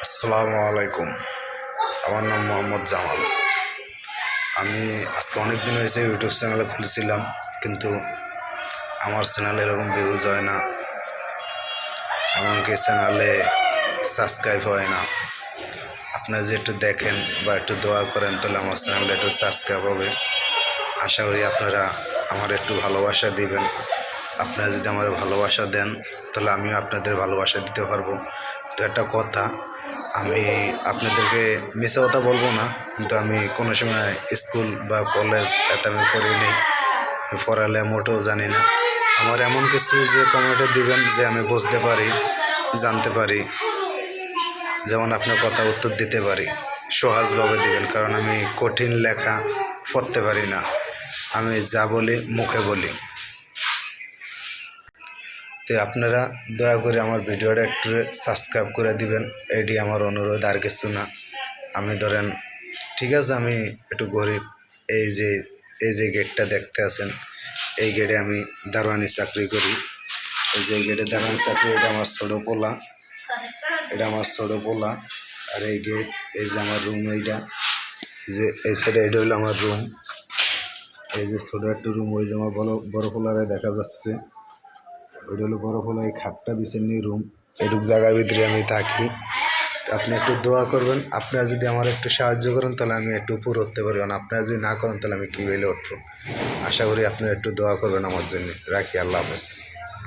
আসসালামু আলাইকুম। আমার নাম মোহাম্মদ জামাল। আমি আজকে অনেক দিন হয়েছে ইউটিউব চ্যানেলে খুলেছিলাম, কিন্তু আমার চ্যানেলে এরকম ভিউজ হয় না, এমনকি চ্যানেলে সাবস্ক্রাইব হয় না। আপনারা যদি একটু দেখেন বা একটু দোয়া করেন তাহলে আমার চ্যানেলটা একটু সাবস্ক্রাইব হবে। আশা করি আপনারা আমার একটু ভালোবাসা দিবেন। আপনারা যদি আমার ভালোবাসা দেন তাহলে আমিও আপনাদের ভালোবাসা দিতে পারবো। তো একটা কথা, আমি আপনাদেরকে মিথ্যা কথা বলবো না, কিন্তু আমি কোনো সময় স্কুল বা কলেজ এতে আমি পড়িনি, আমি পড়ালে মোটেও জানি না। আমার এমন কিছু যে কমেন্টে দিবেন যে আমি বুঝতে পারি, জানতে পারি, যেমন আপনার কথা উত্তর দিতে পারি, সহজভাবে দিবেন, কারণ আমি কঠিন লেখা পড়তে পারি না, আমি যা বলি মুখে বলি। তো আপনারা দয়া করে আমার ভিডিওটা একটু সাবস্ক্রাইব করে দিবেন, এটি আমার অনুরোধ, আর কিছু না। আমি ধরেন ঠিক আছে, আমি একটু গরিব, এই যে গেটটা দেখতে আছেন, এই গেটে আমি দারোয়ানি চাকরি করি। এই যে গেটে দারোয়ানি চাকরি, এটা আমার ছোটো পোলা, আর এই গেট, এই যে আমার রুম, এইটা এই যে এই সাইডে, এটা হলো আমার রুম। এই যে ছোটো একটা রুম, ওই যে আমার বড় পোলারে দেখা যাচ্ছে, ওইটা হলো বড় পোলা। এই খাটটা বিছের নিয়ে রুম, এটুক জায়গার ভিতরে আমি থাকি। আপনি একটু দোয়া করবেন, আপনারা যদি আমার একটু সাহায্য করেন তাহলে আমি একটু উপর উঠতে পারি, কারণ আপনারা যদি না করেন তাহলে আমি কী হইলে উঠবো। আশা করি আপনারা একটু দোয়া করবেন আমার জন্য। রাখি, আল্লাহ হাফেজ।